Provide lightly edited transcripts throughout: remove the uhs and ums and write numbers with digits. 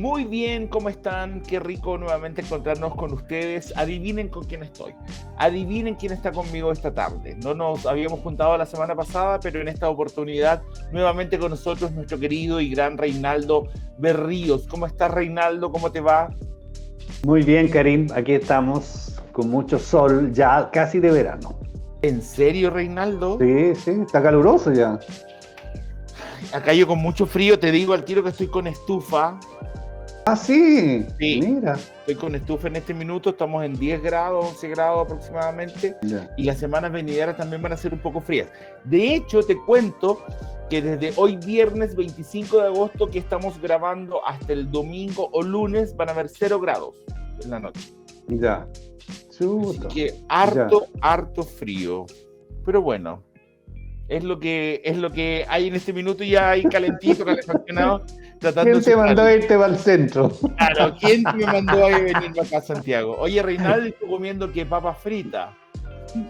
Muy bien, ¿cómo están? Qué rico nuevamente encontrarnos con ustedes. Adivinen con quién estoy. Adivinen quién está conmigo esta tarde. No nos habíamos juntado la semana pasada, pero en esta oportunidad nuevamente con nosotros nuestro querido y gran Reinaldo Berríos. ¿Cómo estás, Reinaldo? ¿Cómo te va? Muy bien, Karim. Aquí estamos con mucho sol, ya casi de verano. ¿En serio, Reinaldo? Sí, sí, está caluroso ya. Acá yo con mucho frío, te digo al tiro que estoy con estufa. Ah, sí, Sí, mira. estoy con estufa en este minuto, estamos en 10 grados, 11 grados aproximadamente, Ya. y las semanas venideras también van a ser un poco frías. De hecho, te cuento que desde hoy viernes 25 de agosto que estamos grabando hasta el domingo o lunes van a haber 0 grados en la noche. Ya. Así Chuta. que harto frío. Pero bueno, es lo que hay en este minuto, ya hay calentito, calefaccionado, tratando ¿Quién de te mandó superarlo. a irte para el centro? Claro, ¿quién me mandó a venirme acá a Santiago? Oye, Reinaldo, estoy comiendo que papa frita.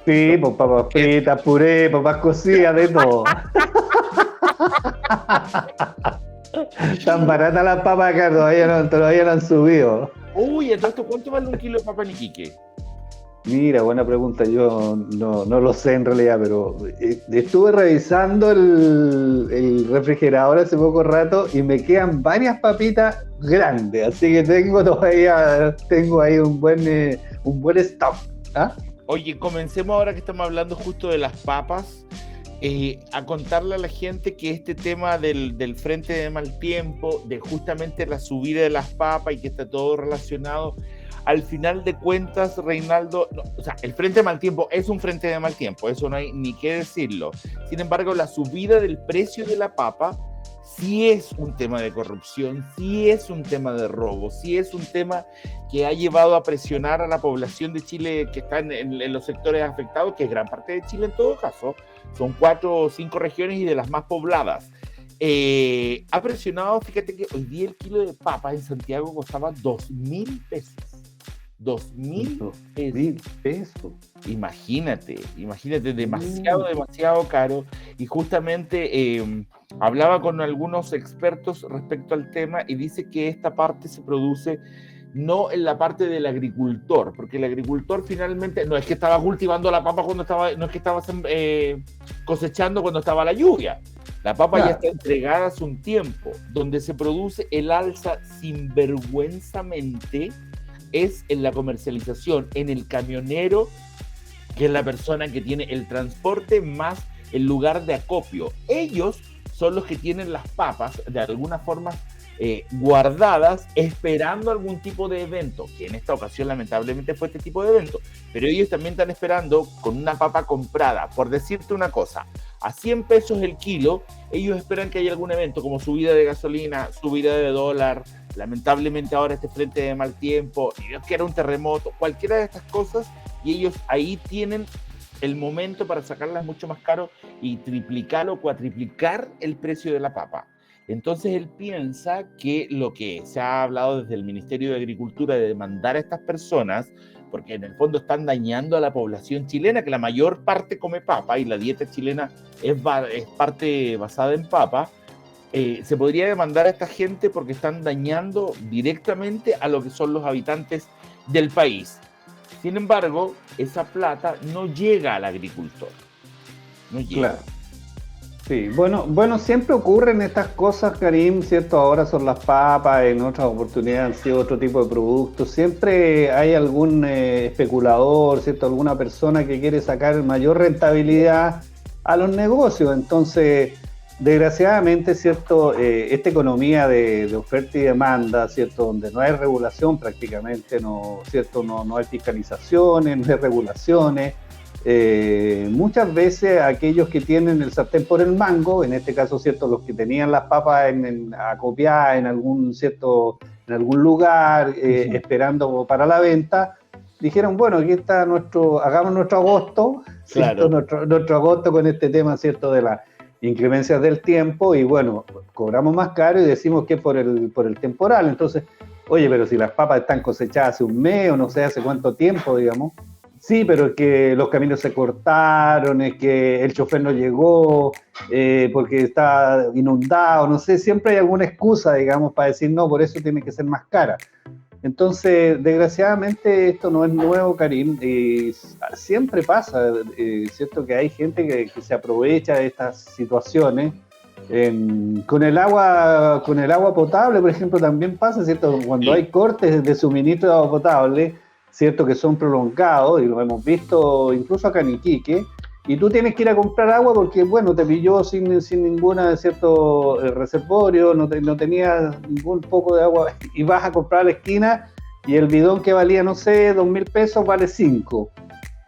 Sí, pues papas fritas, puré, papas cocidas, de todo. Tan baratas las papas acá, todavía no han subido. Uy, entonces, ¿cuánto vale un kilo de papa en Iquique? Mira, buena pregunta. Yo no lo sé en realidad, pero estuve revisando el refrigerador hace poco rato y me quedan varias papitas grandes, así que tengo ahí un buen stock. ¿Ah? Oye, comencemos ahora que estamos hablando justo de las papas, a contarle a la gente que este tema del frente de mal tiempo, de justamente la subida de las papas y que está todo relacionado, al final de cuentas, Reinaldo, no, o sea, el frente de mal tiempo es un frente de mal tiempo, eso no hay ni qué decirlo. Sin embargo, la subida del precio de la papa sí es un tema de corrupción, sí es un tema de robo, sí es un tema que ha llevado a presionar a la población de Chile que está en los sectores afectados, que es gran parte de Chile en todo caso, son 4 o 5 regiones y de las más pobladas. Ha presionado, fíjate que hoy día el kilo de papas en Santiago costaba 2.000 pesos. 2.000 pesos. Imagínate, demasiado caro. Y justamente hablaba con algunos expertos respecto al tema y dice que esta parte se produce no en la parte del agricultor, porque el agricultor finalmente no es que estaba cultivando la papa no es que estaba cosechando cuando estaba la lluvia. La papa ya está entregada hace un tiempo. Donde se produce el alza sinvergüenzamente es en la comercialización, en el camionero, que es la persona que tiene el transporte más el lugar de acopio. Ellos son los que tienen las papas de alguna forma guardadas, esperando algún tipo de evento, que en esta ocasión lamentablemente fue este tipo de evento, pero ellos también están esperando con una papa comprada, por decirte una cosa, a 100 pesos el kilo, ellos esperan que haya algún evento como subida de gasolina, subida de dólar, lamentablemente ahora este frente de mal tiempo, y Dios quiera un terremoto, cualquiera de estas cosas, y ellos ahí tienen el momento para sacarlas mucho más caro y triplicar o cuatriplicar el precio de la papa. Entonces él piensa que lo que se ha hablado desde el Ministerio de Agricultura de demandar a estas personas, porque en el fondo están dañando a la población chilena, que la mayor parte come papa y la dieta chilena es parte basada en papa, se podría demandar a esta gente porque están dañando directamente a lo que son los habitantes del país. Sin embargo, esa plata no llega al agricultor. No llega. Claro. Sí, bueno, siempre ocurren estas cosas, Karim, ¿cierto? Ahora son las papas, en otras oportunidades han sido otro tipo de productos. Siempre hay algún especulador, ¿cierto? Alguna persona que quiere sacar mayor rentabilidad a los negocios. Entonces, desgraciadamente, ¿cierto? Esta economía de oferta y demanda, ¿cierto? Donde no hay regulación prácticamente, ¿cierto? No hay fiscalizaciones, no hay regulaciones. Muchas veces aquellos que tienen el sartén por el mango, en este caso, ¿cierto? Los que tenían las papas acopiadas en algún lugar, esperando para la venta, dijeron, bueno, aquí está hagamos nuestro agosto, ¿cierto? Claro. Nuestro agosto con este tema, ¿cierto? De las inclemencias del tiempo, y bueno, cobramos más caro y decimos que es por el temporal. Entonces, oye, pero si las papas están cosechadas hace un mes o no sé hace cuánto tiempo, digamos. sí, pero es que los caminos se cortaron, es que el chofer no llegó, porque está inundado, no sé, siempre hay alguna excusa, digamos, para decir no, por eso tiene que ser más cara. Entonces, desgraciadamente, esto no es nuevo, Karim, y siempre pasa, ¿cierto? Que hay gente que se aprovecha de estas situaciones. Con el agua potable, por ejemplo, también pasa, ¿cierto? Cuando hay cortes de suministro de agua potable, ¿cierto? Que son prolongados, y lo hemos visto incluso acá en Iquique, y tú tienes que ir a comprar agua porque, bueno, te pilló sin ninguna, ¿cierto? Reservorio, no tenías ningún poco de agua, y vas a comprar a la esquina, y el bidón que valía, no sé, 2.000 pesos vale 5.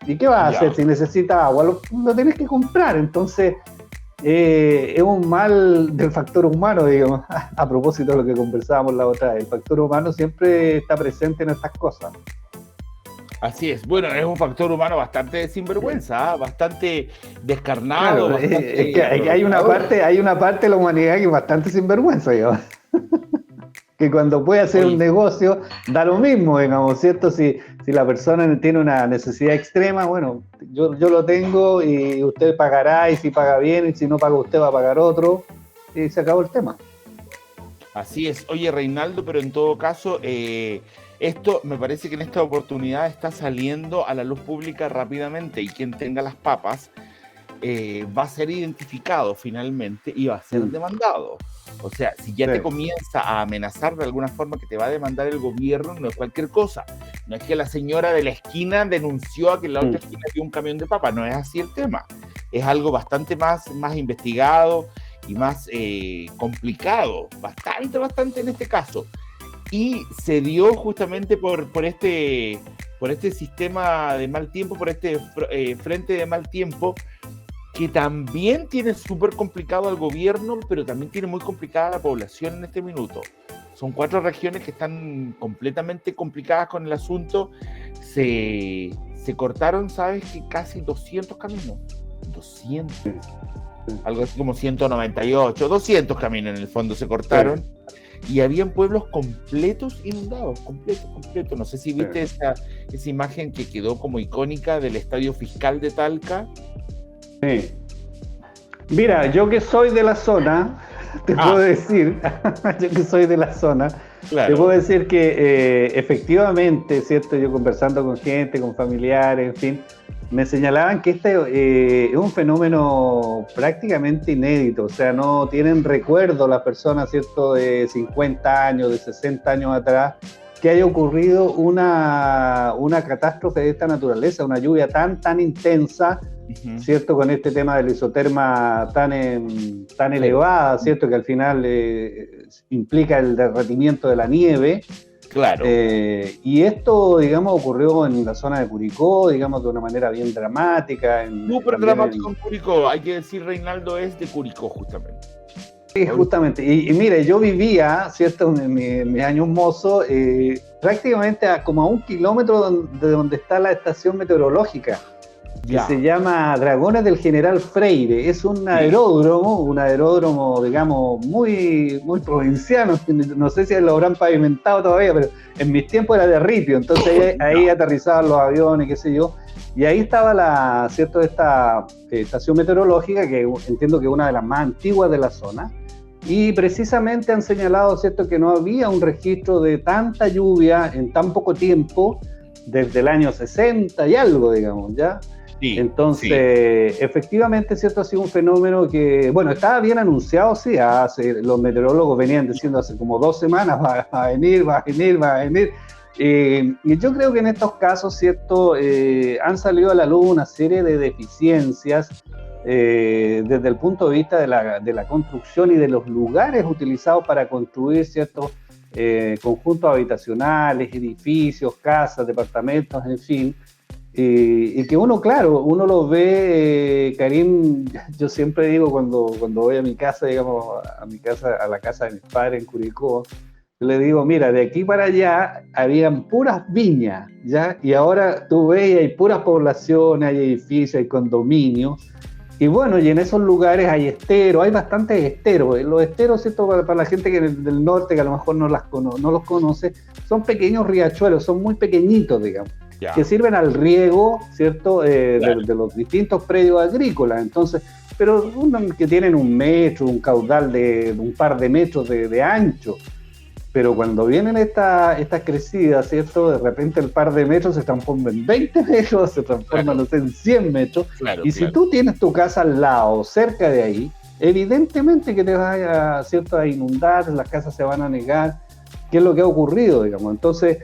¿Y qué vas a hacer si necesitas agua? Lo tienes que comprar. Entonces, es un mal del factor humano, digamos, a propósito de lo que conversábamos la otra vez. El factor humano siempre está presente en estas cosas. Así es. Bueno, es un factor humano bastante sinvergüenza, bastante descarnado. Claro, bastante es que hay una parte de la humanidad que es bastante sinvergüenza, digamos. Que cuando puede hacer un negocio, da lo mismo, digamos, ¿cierto? Si la persona tiene una necesidad extrema, bueno, yo lo tengo y usted pagará, y si paga bien, y si no paga usted va a pagar otro, y se acabó el tema. Así es. Oye, Reinaldo, pero en todo caso, esto me parece que en esta oportunidad está saliendo a la luz pública rápidamente, y quien tenga las papas va a ser identificado finalmente y va a ser demandado. O sea, si ya te comienza a amenazar de alguna forma que te va a demandar el gobierno, no es cualquier cosa. No es que la señora de la esquina denunció a que en la otra esquina había un camión de papas, no es así el tema. Es algo bastante más investigado y más complicado, bastante en este caso. Y se dio justamente por este sistema de mal tiempo, por este frente de mal tiempo, que también tiene súper complicado al gobierno, pero también tiene muy complicada a la población en este minuto. Son 4 regiones que están completamente complicadas con el asunto. Se cortaron, ¿sabes? Que casi 200 caminos. 200. Algo así como 198. 200 caminos en el fondo se cortaron. Y habían pueblos completos inundados, completo. No sé si viste esa imagen que quedó como icónica del Estadio Fiscal de Talca. Sí. Mira, yo que soy de la zona, te puedo decir, yo que soy de la zona, claro, te puedo decir que efectivamente, ¿cierto? Yo conversando con gente, con familiares, en fin, me señalaban que este es un fenómeno prácticamente inédito, o sea, no tienen recuerdo las personas, ¿cierto?, de 50 años, de 60 años atrás, que haya ocurrido una catástrofe de esta naturaleza, una lluvia tan intensa, ¿cierto? Con este tema de la isoterma tan elevada, ¿cierto? Que al final implica el derretimiento de la nieve. Claro. Y esto, digamos, ocurrió en la zona de Curicó, digamos, de una manera bien dramática. Súper dramático en Curicó, hay que decir, Reinaldo, es de Curicó, justamente. Sí, justamente. Y mire, yo vivía, ¿cierto?, en mis años mozos, prácticamente como a 1 kilómetro de donde está la estación meteorológica, que se llama Dragones del General Freire. Es un aeródromo, digamos, muy provinciano. No sé si lo habrán pavimentado todavía, pero en mis tiempos era de ripio. Entonces ahí aterrizaban los aviones, qué sé yo. Y ahí estaba esta estación meteorológica, que entiendo que es una de las más antiguas de la zona. Y precisamente han señalado, ¿cierto?, que no había un registro de tanta lluvia en tan poco tiempo desde el año 60 y algo, digamos, ¿ya? Sí, entonces, efectivamente, ¿cierto? Ha sido un fenómeno que, bueno, estaba bien anunciado, sí, los meteorólogos venían diciendo hace como 2 semanas, va a venir. Y yo creo que en estos casos, ¿cierto?, han salido a la luz una serie de deficiencias desde el punto de vista de la construcción y de los lugares utilizados para construir ciertos conjuntos habitacionales, edificios, casas, departamentos, en fin. Y que uno lo ve, Karim, yo siempre digo cuando voy a mi casa, digamos, a la casa de mis padres en Curicó, yo le digo, mira, de aquí para allá habían puras viñas, ¿ya? Y ahora tú ves y hay puras poblaciones, hay edificios, hay condominios, y bueno, y en esos lugares hay esteros, hay bastantes esteros. Los esteros, ¿cierto?, para la gente que del norte, que a lo mejor no los conoce, son pequeños riachuelos, son muy pequeñitos, digamos. Ya. que sirven al riego, ¿cierto? Claro. De los distintos predios agrícolas. Entonces, pero que tienen un metro, un caudal de un par de metros de ancho. Pero cuando vienen estas crecidas, ¿cierto? De repente el par de metros se transforma en 20 metros, se transforma, Claro. no sé, en 100 metros. Claro, Y si claro. tú tienes tu casa al lado, cerca de ahí, evidentemente que te vas ¿cierto? A inundar, las casas se van a negar, que es lo que ha ocurrido, digamos. Entonces,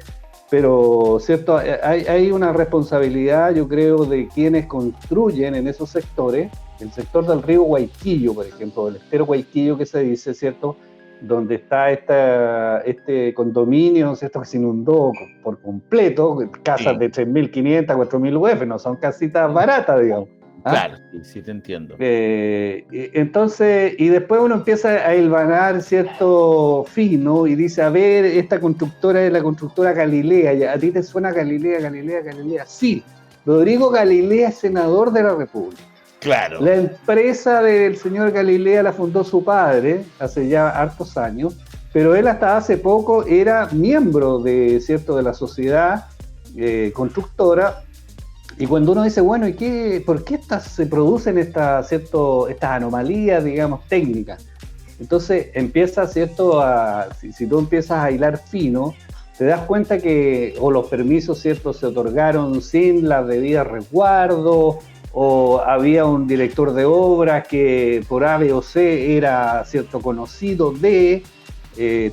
pero, ¿cierto? Hay una responsabilidad, yo creo, de quienes construyen en esos sectores, el sector del río Guayquillo, por ejemplo, el estero Guayquillo que se dice, ¿cierto? Donde está este condominio, ¿cierto? Que se inundó por completo, casas Sí, de 3.500, 4.000 UF, no son casitas baratas, digamos. ¿Ah? claro, sí, sí te entiendo. Entonces, y después uno empieza a hilvanar cierto fino y dice, a ver, esta constructora es la constructora Galilea, ¿ya? ¿A ti te suena Galilea, Galilea, Galilea? Sí, Rodrigo Galilea es senador de la República. Claro, La empresa del señor Galilea la fundó su padre hace ya hartos años, pero él hasta hace poco era miembro de, ¿cierto? De la sociedad constructora. Y cuando uno dice, bueno, ¿por qué se producen estas anomalías, digamos, técnicas? Entonces empieza, ¿cierto? Si tú empiezas a hilar fino, te das cuenta que o los permisos, ¿cierto? Se otorgaron sin las debidas resguardos, o había un director de obras que por A, B o C era, ¿cierto? Conocido de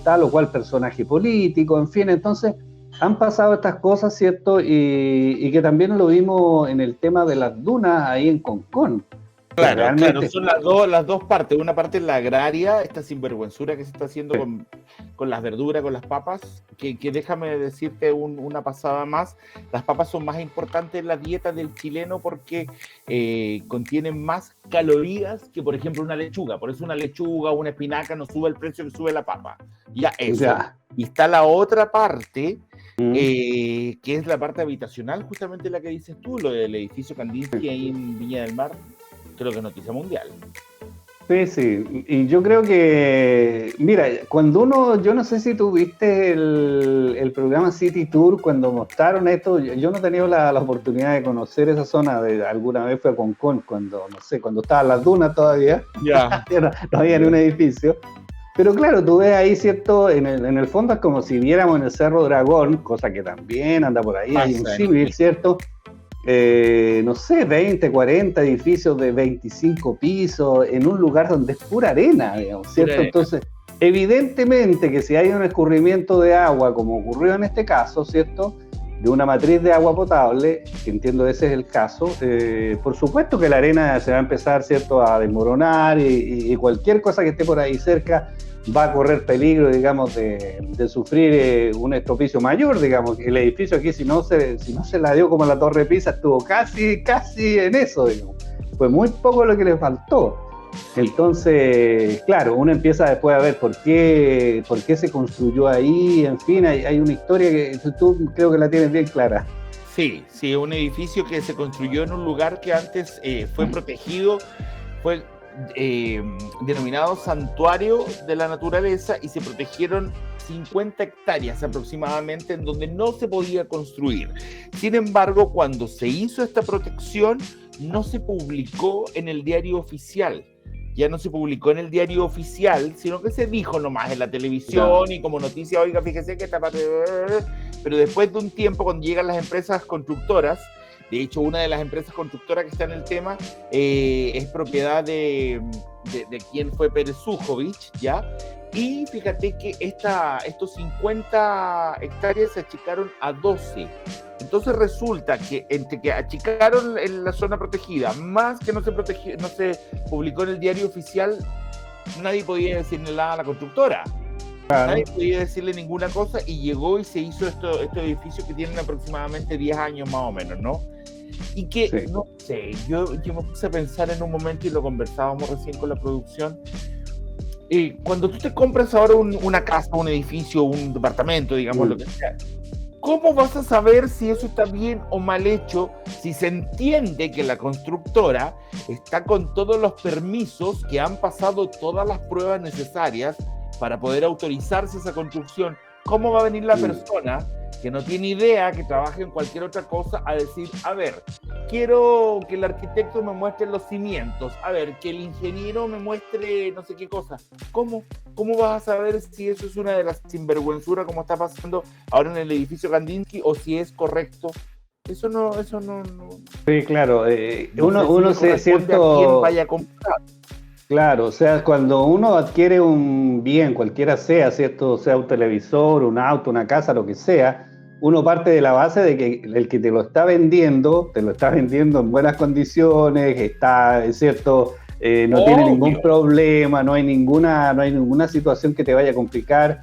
tal o cual personaje político, en fin, entonces han pasado estas cosas, ¿cierto? Y que también lo vimos en el tema de las dunas ahí en Concón, que claro, claro, realmente... son las dos partes. Una parte es la agraria, esta sinvergüenzura que se está haciendo con las verduras, con las papas, que déjame decirte una pasada más, las papas son más importantes en la dieta del chileno porque contienen más calorías que, por ejemplo, una lechuga. Por eso una lechuga o una espinaca no sube el precio que sube la papa. Ya eso. Ya. Y está la otra parte, Mm. que es la parte habitacional, justamente la que dices tú, lo del edificio Kandinsky ahí en Viña del Mar. Creo que es noticia mundial. Sí, sí, y yo creo que, mira, yo no sé si tú viste el programa City Tour, cuando mostraron esto, yo no he tenido la oportunidad de conocer esa zona, alguna vez fue a Concón, cuando, no sé, cuando estaban las dunas todavía, Ya. no había ni un edificio, pero claro, tú ves ahí, ¿cierto? En el fondo es como si viéramos en el Cerro Dragón, cosa que también anda por ahí, hay un civil, ¿cierto? No sé, 20, 40 edificios de 25 pisos en un lugar donde es pura arena, digamos, ¿cierto? Arena. Entonces, evidentemente que si hay un escurrimiento de agua, como ocurrió en este caso, ¿cierto? De una matriz de agua potable, que entiendo ese es el caso, por supuesto que la arena se va a empezar, ¿cierto?, a desmoronar y cualquier cosa que esté por ahí cerca va a correr peligro, digamos, de sufrir un estropicio mayor, digamos. El edificio aquí, si no se la dio como la Torre Pisa, estuvo casi en eso, digamos. Fue muy poco lo que le faltó. Entonces, claro, uno empieza después a ver por qué se construyó ahí, en fin, hay una historia que tú creo que la tienes bien clara. Sí, un edificio que se construyó en un lugar que antes fue protegido, fue denominado santuario de la naturaleza y se protegieron 50 hectáreas aproximadamente en donde no se podía construir. Sin embargo, cuando se hizo esta protección, no se publicó en el diario oficial. Ya no se publicó en el diario oficial, sino que se dijo nomás en la televisión y como noticia, oiga, fíjese que esta parte... Pero después de un tiempo, cuando llegan las empresas constructoras, de hecho, una de las empresas constructoras que está en el tema es propiedad de quien fue Pérez Sujovic, ¿ya? Y fíjate que estos 50 hectáreas se achicaron a 12. Entonces resulta que entre que achicaron en la zona protegida, más que no se publicó en el diario oficial, nadie podía decirle nada a la constructora. Claro. Nadie podía decirle ninguna cosa y llegó y se hizo estos edificios que tienen aproximadamente 10 años más o menos, ¿no? Y que, sí. No sé, yo me puse a pensar en un momento y lo conversábamos recién con la producción. Cuando tú te compras ahora una casa, un edificio, un departamento, digamos, lo que sea, ¿cómo vas a saber si eso está bien o mal hecho si se entiende que la constructora está con todos los permisos, que han pasado todas las pruebas necesarias para poder autorizarse esa construcción? ¿Cómo va a venir la persona que no tiene idea, que trabaja en cualquier otra cosa, a decir, a ver, quiero que el arquitecto me muestre los cimientos, a ver, que el ingeniero me muestre no sé qué cosa. ¿Cómo? ¿Cómo vas a saber si eso es una de las sinvergüenzuras como está pasando ahora en el edificio Kandinsky o si es correcto? Eso no. Sí, claro. No Uno sé si se cierto. a quién vaya a comprar. Claro, o sea, cuando uno adquiere un bien, cualquiera sea, ¿cierto? Sea un televisor, un auto, una casa, lo que sea, uno parte de la base de que el que te lo está vendiendo en buenas condiciones, está, es cierto, no tiene ningún problema, no hay ninguna situación que te vaya a complicar.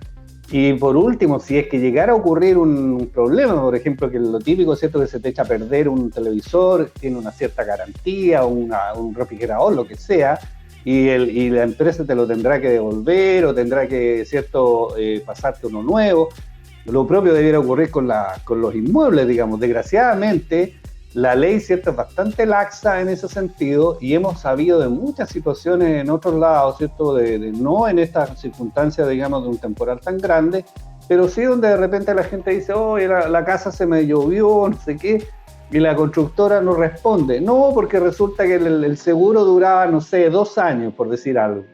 Y por último, si es que llegara a ocurrir un problema, por ejemplo, que lo típico es cierto que se te echa a perder un televisor, tiene una cierta garantía, un refrigerador, lo que sea, y la empresa te lo tendrá que devolver o tendrá que, cierto, pasarte uno nuevo. Lo propio debiera ocurrir con los inmuebles, digamos. Desgraciadamente, la ley, cierto, es bastante laxa en ese sentido y hemos sabido de muchas situaciones en otros lados, cierto, de no en estas circunstancias, digamos, de un temporal tan grande, pero sí donde de repente la gente dice, oh, la casa se me llovió, no sé qué, y la constructora no responde. No, porque resulta que el seguro duraba, no sé, 2 años, por decir algo.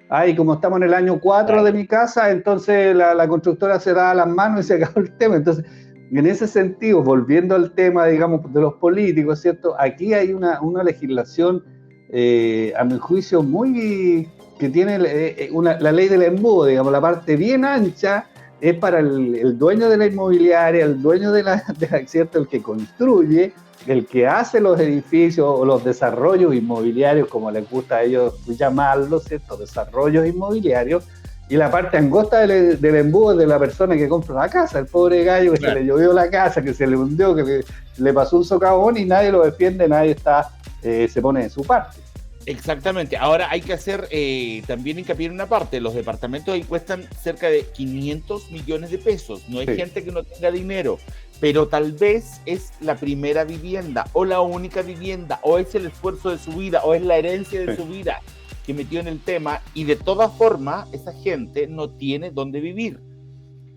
Ay, como estamos en el año 4 de mi casa, entonces la constructora se da las manos y se acabó el tema. Entonces, en ese sentido, volviendo al tema, digamos, de los políticos, ¿cierto? Aquí hay una legislación, a mi juicio, muy que tiene la ley del embudo, digamos, la parte bien ancha es para el dueño de la inmobiliaria, el dueño ¿cierto? El que construye, el que hace los edificios o los desarrollos inmobiliarios, como les gusta a ellos llamarlos, ¿cierto? Desarrollos inmobiliarios. Y la parte angosta del embudo es de la persona que compra la casa, el pobre gallo que se le llovió la casa, que se le hundió, que le pasó un socavón y nadie lo defiende, nadie se pone de su parte. Exactamente. Ahora hay que hacer también hincapié en una parte. Los departamentos ahí cuestan cerca de 500 millones de pesos. No hay gente que no tenga dinero, pero tal vez es la primera vivienda o la única vivienda o es el esfuerzo de su vida o es la herencia de su vida que metió en el tema, y de todas formas esa gente no tiene dónde vivir.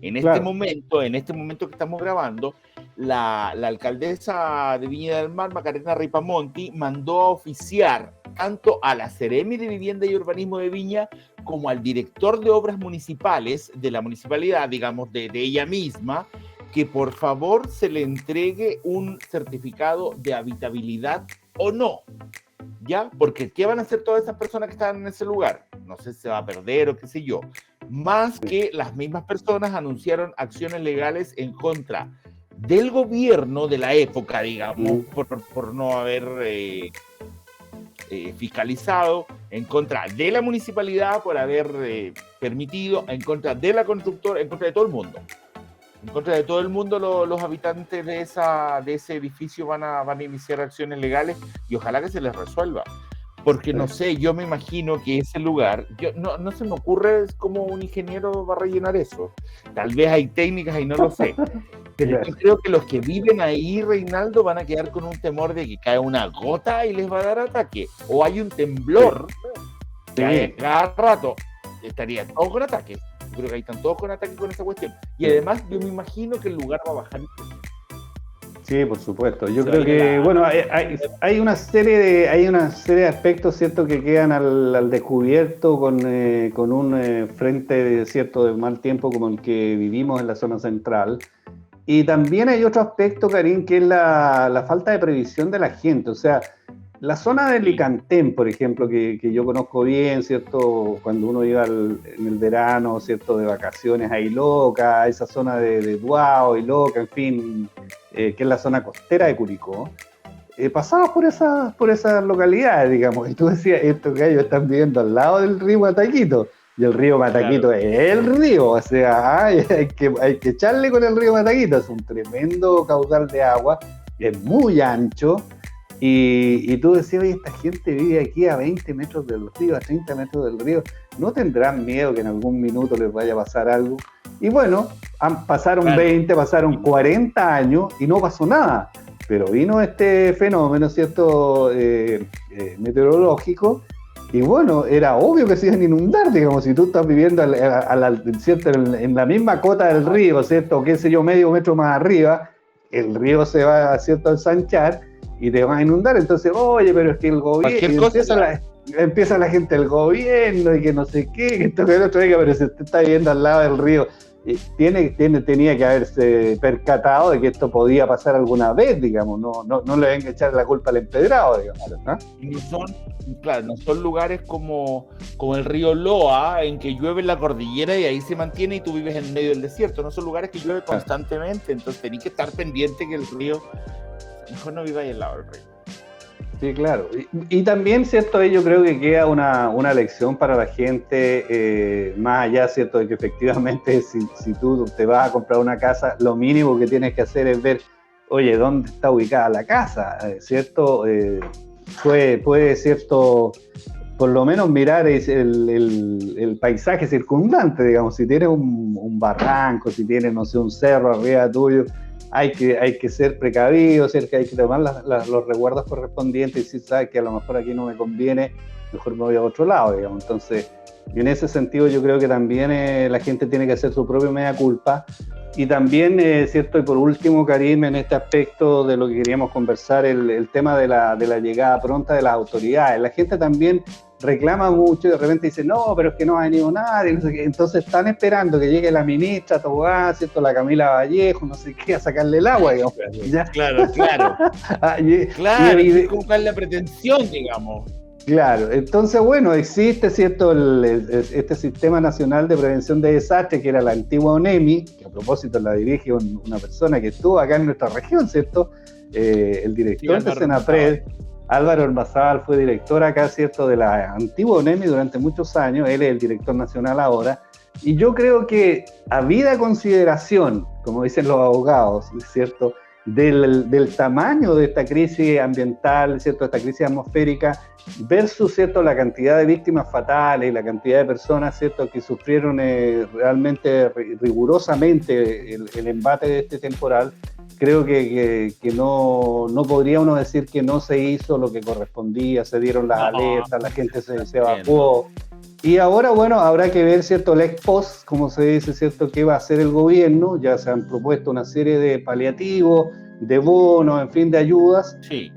En este momento que estamos grabando, la alcaldesa de Viña del Mar, Macarena Ripamonti, mandó a oficiar tanto a la Seremi de Vivienda y Urbanismo de Viña como al director de obras municipales de la municipalidad, digamos, de ella misma, que por favor se le entregue un certificado de habitabilidad o no. ¿Ya? Porque ¿qué van a hacer todas esas personas que están en ese lugar? No sé si se va a perder o qué sé yo. Más que las mismas personas anunciaron acciones legales en contra del gobierno de la época, digamos, por no haber fiscalizado, en contra de la municipalidad por haber permitido, en contra de la constructora, en contra de todo el mundo. En contra de todo el mundo, los habitantes de ese edificio van a iniciar acciones legales y ojalá que se les resuelva. Porque no sé, yo me imagino que ese lugar, no se me ocurre cómo un ingeniero va a rellenar eso. Tal vez hay técnicas y no lo sé. Pero yo creo que los que viven ahí, Reinaldo, van a quedar con un temor de que cae una gota y les va a dar ataque. O hay un temblor que cada rato estarían todos con ataque. Yo creo que ahí están todos con ataque con esa cuestión. Y además yo me imagino que el lugar va a bajar. Sí, por supuesto. Yo creo que, bueno, hay una serie de aspectos, ¿cierto?, que quedan al descubierto con un frente, ¿cierto?, de mal tiempo como el que vivimos en la zona central. Y también hay otro aspecto, Karim, que es la falta de previsión de la gente. O sea, la zona de Licantén, por ejemplo, que yo conozco bien, ¿cierto? Cuando uno iba en el verano, ¿cierto? De vacaciones a Iloca, esa zona de Duao, Iloca, en fin, que es la zona costera de Curicó. Pasabas por esas localidades, digamos, y tú decías, estos gallos están viviendo al lado del río Mataquito, y el río Mataquito es el río, o sea, hay que echarle con el río Mataquito, es un tremendo caudal de agua, es muy ancho. Y tú decías, oye, esta gente vive aquí a 20 metros del río, a 30 metros del río, ¿no tendrán miedo que en algún minuto les vaya a pasar algo? Y bueno, pasaron 20, pasaron 40 años y no pasó nada, pero vino este fenómeno, ¿cierto?, meteorológico, Y bueno, era obvio que se iban a inundar, digamos, si tú estás viviendo ¿cierto? En la misma cota del río, ¿cierto? Qué sé yo, medio metro más arriba, el río se va, ¿cierto?, a ensanchar y te va a inundar. Entonces, oye, pero es que el gobierno, y empieza la gente del gobierno y que no sé qué, que esto que el otro, diga, pero si usted está viviendo al lado del río, tenía que haberse percatado de que esto podía pasar alguna vez, digamos, no le venga a echar la culpa al empedrado, digamos, ¿no? Y no son lugares como el río Loa, en que llueve en la cordillera y ahí se mantiene y tú vives en medio del desierto. No son lugares que llueve constantemente, entonces tenés que estar pendiente que el río, mejor no viváis al lado del río. Sí, claro. Y también, ¿cierto? Yo creo que queda una lección para la gente, más allá, ¿cierto?, de que efectivamente si tú te vas a comprar una casa, lo mínimo que tienes que hacer es ver, oye, ¿dónde está ubicada la casa? ¿Cierto? Puede, ¿cierto?, por lo menos mirar el paisaje circundante, digamos, si tienes un barranco, si tienes, no sé, un cerro arriba tuyo, hay que ser precavido, que hay que tomar los resguardos correspondientes, y si sabes que a lo mejor aquí no me conviene, mejor me voy a otro lado, digamos. Entonces, en ese sentido yo creo que también la gente tiene que hacer su propia mea culpa, y también, ¿cierto? Y por último, Karim, en este aspecto de lo que queríamos conversar, el tema de la llegada pronta de las autoridades. La gente también reclama mucho y de repente dice, no, pero es que no ha venido nadie, no sé qué. Entonces están esperando que llegue la ministra Tobá, ¿cierto?, la Camila Vallejo, no sé qué, a sacarle el agua, digamos. ¿Ya? Claro. Claro, y cuál es la pretensión, digamos. Claro, entonces, bueno, existe, ¿cierto?, este Sistema Nacional de Prevención de Desastres, que era la antigua ONEMI, que a propósito la dirige una persona que estuvo acá en nuestra región, ¿cierto? El director de Senapred, Álvaro Ormazábal, fue director acá, ¿cierto?, de la antigua ONEMI durante muchos años. Él es el director nacional ahora, y yo creo que, habida consideración, como dicen los abogados, ¿cierto?, del tamaño de esta crisis ambiental, ¿cierto?, esta crisis atmosférica, versus, ¿cierto?, la cantidad de víctimas fatales y la cantidad de personas, ¿cierto?, que sufrieron realmente rigurosamente el embate de este temporal. Creo que no podría uno decir que no se hizo lo que correspondía, se dieron las alertas, la gente se evacuó. Y ahora, bueno, habrá que ver, ¿cierto?, el ex post, como se dice, ¿cierto?, qué va a hacer el gobierno. Ya se han propuesto una serie de paliativos, de bonos, en fin, de ayudas, sí,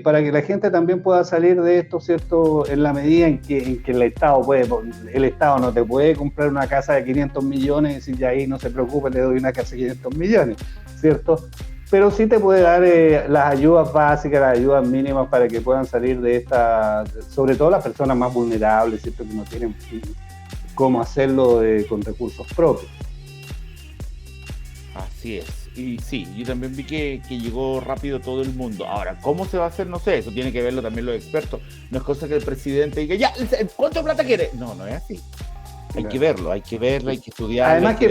para que la gente también pueda salir de esto, ¿cierto?, en la medida en que el Estado no te puede comprar una casa de 500 millones y decir, ya ahí no se preocupe, le doy una casa de 500 millones, ¿cierto? Pero sí te puede dar las ayudas básicas, las ayudas mínimas para que puedan salir de esta, sobre todo las personas más vulnerables, ¿cierto?, que no tienen cómo hacerlo con recursos propios. Así es. Y sí, yo también vi que llegó rápido todo el mundo. Ahora, ¿cómo se va a hacer? No sé, eso tiene que verlo también los expertos. No es cosa que el presidente diga, ya, ¿cuánto plata quiere? No es así. Hay que verlo, hay que estudiarlo. Además, ¿qué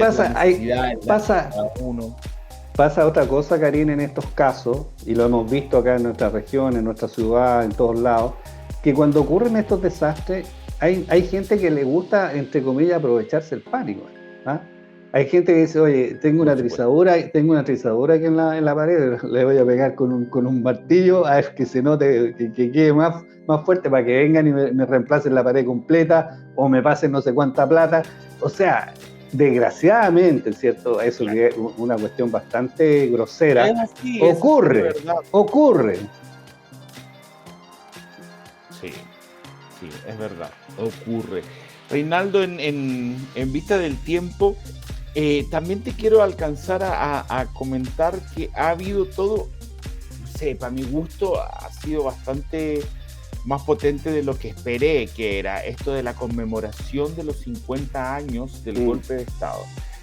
pasa otra cosa, Karim, en estos casos, y lo hemos visto acá en nuestra región, en nuestra ciudad, en todos lados, que cuando ocurren estos desastres, hay gente que le gusta, entre comillas, aprovecharse el pánico, ¿ah? Hay gente que dice, oye, tengo una trizadura aquí en la pared, le voy a pegar con un martillo a ver que se note, que quede más fuerte, para que vengan y me reemplacen la pared completa o me pasen no sé cuánta plata. O sea, desgraciadamente, ¿cierto? Eso que es una cuestión bastante grosera. Ocurre. Sí, es verdad, ocurre. Reinaldo, en vista del tiempo, también te quiero alcanzar a comentar que ha habido todo, no sé, para mi gusto ha sido bastante más potente de lo que esperé, que era esto de la conmemoración de los 50 años del golpe de Estado.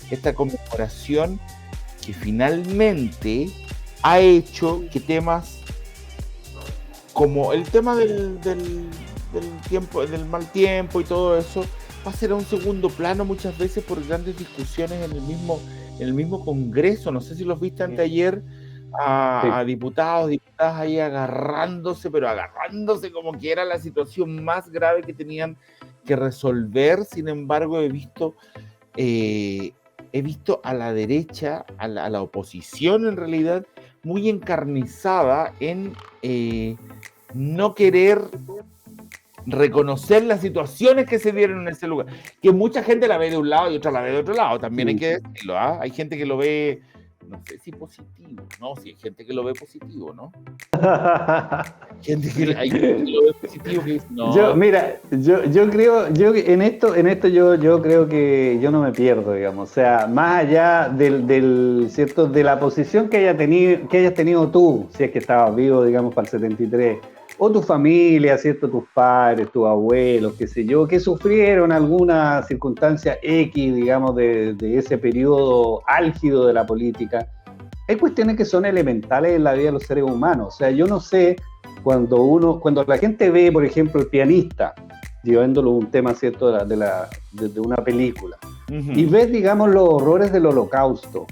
Esta conmemoración que finalmente ha hecho que temas como el tema del tiempo, del mal tiempo y todo eso, pase a un segundo plano muchas veces por grandes discusiones en el mismo Congreso. No sé si los viste anteayer, a diputadas ahí agarrándose como que era la situación más grave que tenían que resolver. Sin embargo, he visto a la derecha, a la oposición en realidad, muy encarnizada en no querer reconocer las situaciones que se dieron en ese lugar, que mucha gente la ve de un lado y otra la ve de otro lado, también hay que decirlo, ¿ah? Hay gente que lo ve, no sé si positivo, no, si hay gente que lo ve positivo, ¿no? Hay gente que lo ve positivo que dice, no. Yo creo, en esto yo creo que yo no me pierdo, digamos, o sea, más allá del cierto, de la posición que hayas tenido tú, si es que estabas vivo, digamos, para el 73, o tu familia, ¿cierto? Tus padres, tus abuelos, qué sé yo, que sufrieron alguna circunstancia X, digamos, de ese periodo álgido de la política. Hay cuestiones que son elementales en la vida de los seres humanos. O sea, yo no sé, cuando la gente ve, por ejemplo, El Pianista, llevándolo un tema, ¿cierto?, de una película, y ves, digamos, los horrores del Holocausto.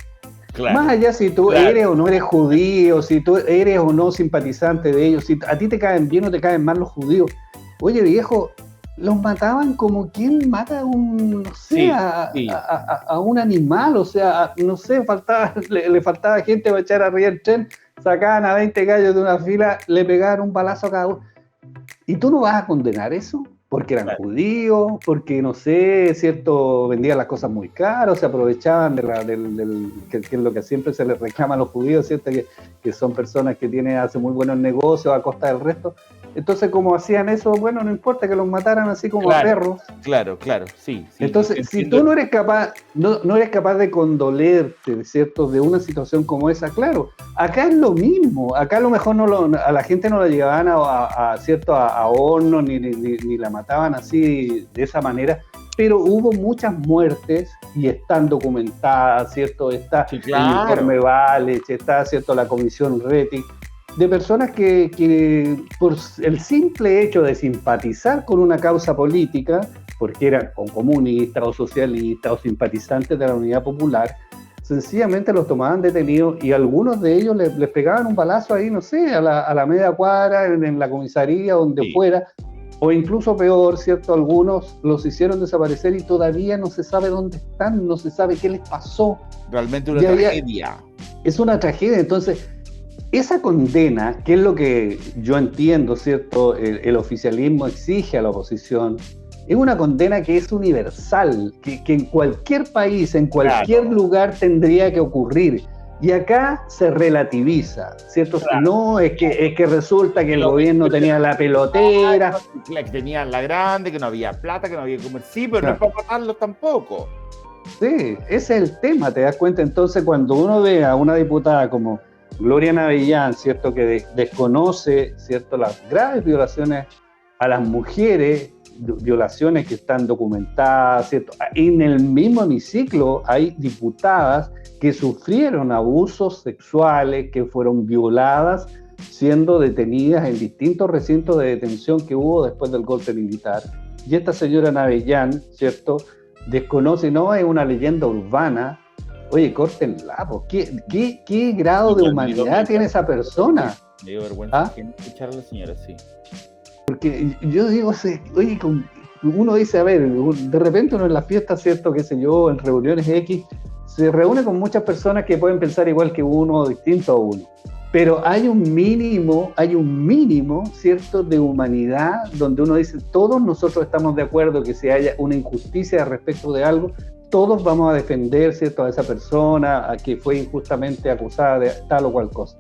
Claro, más allá si tú eres o no eres judío, si tú eres o no simpatizante de ellos, si a ti te caen bien o te caen mal los judíos. Oye, viejo, los mataban como quien mata a un, no sé, a un animal, o sea, no sé, le faltaba gente para echar arriba el tren, sacaban a 20 gallos de una fila, le pegaban un balazo a cada uno. ¿Y tú no vas a condenar eso? Porque eran judíos, porque, no sé, cierto, vendían las cosas muy caras, se aprovechaban que es lo que siempre se les reclama a los judíos, ¿cierto? Que son personas que hacen muy buenos negocios a costa del resto. Entonces, como hacían eso, bueno, no importa que los mataran así como a perros. Claro, sí. Entonces, si tú no eres capaz de condolerte, ¿cierto?, de una situación como esa, claro, acá es lo mismo. Acá a lo mejor a la gente no la llevaban ¿cierto?, a horno, ni la mataban así, de esa manera, pero hubo muchas muertes y están documentadas, ¿cierto? Está el informe Valech, está, ¿cierto?, la comisión Rettig, de personas que por el simple hecho de simpatizar con una causa política, porque eran o comunistas o socialistas o simpatizantes de la Unidad Popular, sencillamente los tomaban detenidos y algunos de ellos les pegaban un balazo ahí, no sé, a la media cuadra, en la comisaría, donde fuera, o incluso peor, ¿cierto? Algunos los hicieron desaparecer y todavía no se sabe dónde están, no se sabe qué les pasó. Realmente una tragedia. Es una tragedia, entonces esa condena, que es lo que yo entiendo, ¿cierto? El oficialismo exige a la oposición, es una condena que es universal, que en cualquier país, en cualquier lugar tendría que ocurrir. Y acá se relativiza, ¿cierto? No, es que resulta que el gobierno tenía la pelotera. Que tenía la grande, que no había plata, que no había que comer. Sí, pero no es para matarlos tampoco. Sí, ese es el tema, te das cuenta. Entonces, cuando uno ve a una diputada como Gloria Navellán, ¿cierto?, que desconoce, ¿cierto?, las graves violaciones a las mujeres, violaciones que están documentadas, ¿cierto? En el mismo hemiciclo hay diputadas que sufrieron abusos sexuales, que fueron violadas, siendo detenidas en distintos recintos de detención que hubo después del golpe militar. Y esta señora Navellán, ¿cierto?, desconoce, no es una leyenda urbana. Oye, córtenla, ¿qué grado de humanidad tiene esa persona? Me dio vergüenza escuchar a la señora, sí. Porque yo digo, oye, uno dice, a ver, de repente uno en las fiestas, ¿cierto?, qué sé yo, en reuniones X, se reúne con muchas personas que pueden pensar igual que uno o distinto a uno. Pero hay un mínimo, ¿cierto?, de humanidad, donde uno dice, todos nosotros estamos de acuerdo que si haya una injusticia respecto de algo, todos vamos a defender, ¿cierto?, a esa persona a que fue injustamente acusada de tal o cual cosa.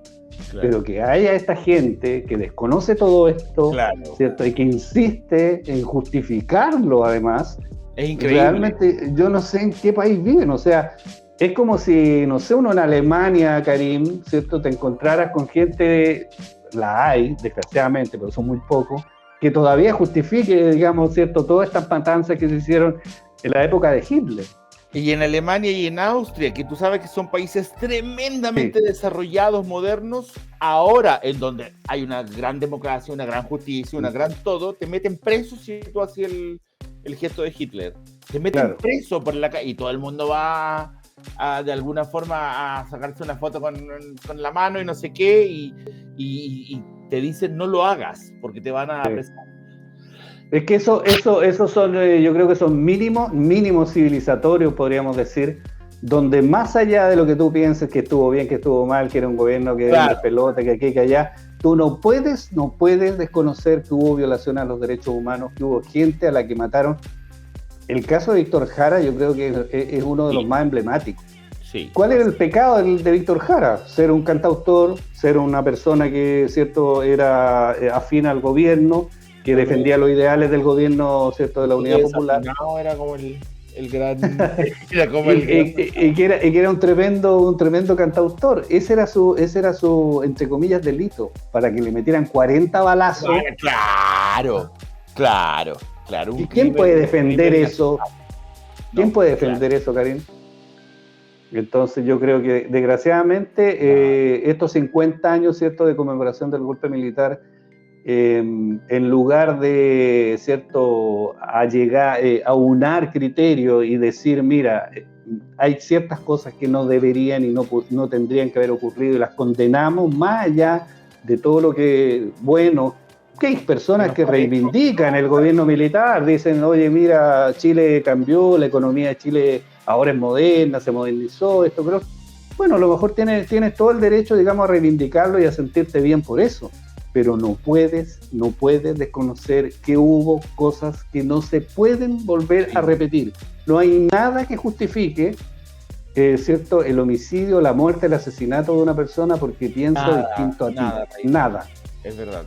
Claro. Pero que haya esta gente que desconoce todo esto, ¿cierto?, y que insiste en justificarlo además, es increíble. Realmente yo no sé en qué país viven, o sea, es como si, no sé, uno en Alemania, Karim, ¿cierto?, te encontraras con gente, la hay, desgraciadamente, pero son muy pocos, que todavía justifique, digamos, ¿cierto?, todas estas matanzas que se hicieron en la época de Hitler. Y en Alemania y en Austria, que tú sabes que son países tremendamente desarrollados, modernos, ahora en donde hay una gran democracia, una gran justicia, una gran todo, te meten preso si tú haces el gesto de Hitler. Te meten preso por la calle y todo el mundo va de alguna forma a sacarse una foto con la mano y no sé qué, y te dicen no lo hagas porque te van a apresar. Es que eso son, yo creo que son mínimos civilizatorios, podríamos decir, donde más allá de lo que tú pienses que estuvo bien, que estuvo mal, que era un gobierno que era de pelota, que aquí, que allá, Tú no puedes desconocer que hubo violación a los derechos humanos, que hubo gente a la que mataron. El caso de Víctor Jara yo creo que es uno de los más emblemáticos. Sí. ¿Cuál era el pecado de Víctor Jara? Ser un cantautor, ser una persona que, ¿cierto?, era afín al gobierno, que defendía los ideales del gobierno, ¿cierto?, de la Unidad Popular. No, era como el gran... y que era un tremendo cantautor. Ese era su, entre comillas, delito, para que le metieran 40 balazos. Claro. ¿Y quién puede defender eso? ¿Quién puede defender eso, Karim? Entonces yo creo que desgraciadamente estos 50 años, ¿cierto?, de conmemoración del golpe militar, en lugar de, ¿cierto?, a unar criterios y decir, mira, hay ciertas cosas que no deberían y no tendrían que haber ocurrido y las condenamos, más allá de todo lo que, bueno, que hay personas que reivindican el gobierno militar, dicen, oye, mira, Chile cambió, la economía de Chile ahora es moderna, se modernizó, esto, pero bueno, a lo mejor tienes todo el derecho, digamos, a reivindicarlo y a sentirte bien por eso, pero no puedes desconocer que hubo cosas que no se pueden volver a repetir. No hay nada que justifique, ¿cierto?, el homicidio, la muerte, el asesinato de una persona porque pienso distinto a ti. Nada. Es verdad.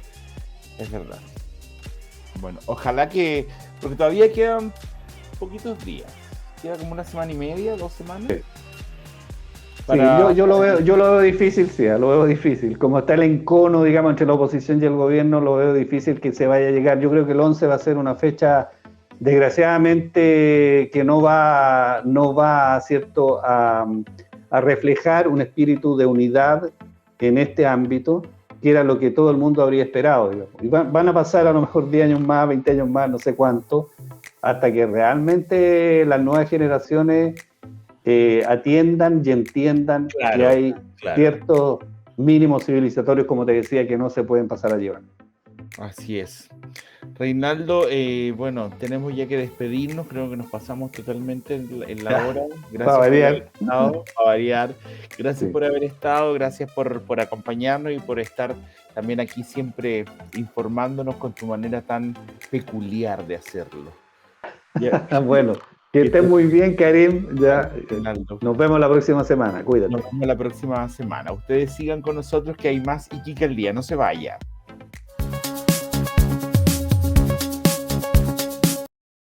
Bueno, ojalá que, porque todavía quedan poquitos días. Queda como una semana y media, 2 semanas. Sí. Para... Sí, yo lo veo difícil, lo veo difícil. Como está el encono, digamos, entre la oposición y el gobierno, lo veo difícil que se vaya a llegar. Yo creo que el 11 va a ser una fecha, desgraciadamente, que no va, ¿cierto?, a reflejar un espíritu de unidad en este ámbito, que era lo que todo el mundo habría esperado, digamos. Y van a pasar a lo mejor 10 años más, 20 años más, no sé cuánto, hasta que realmente las nuevas generaciones atiendan y entiendan que hay ciertos mínimos civilizatorios, como te decía, que no se pueden pasar a llevar. Así es. Reinaldo, bueno, tenemos ya que despedirnos, creo que nos pasamos totalmente en la hora. Gracias para variar. Para variar. Gracias por haber estado, gracias por acompañarnos y por estar también aquí siempre informándonos con tu manera tan peculiar de hacerlo. Bueno, que estés muy bien, Karim. Nos vemos la próxima semana. Cuídate. Nos vemos la próxima semana. Ustedes sigan con nosotros que hay más Iquique al día. No se vaya.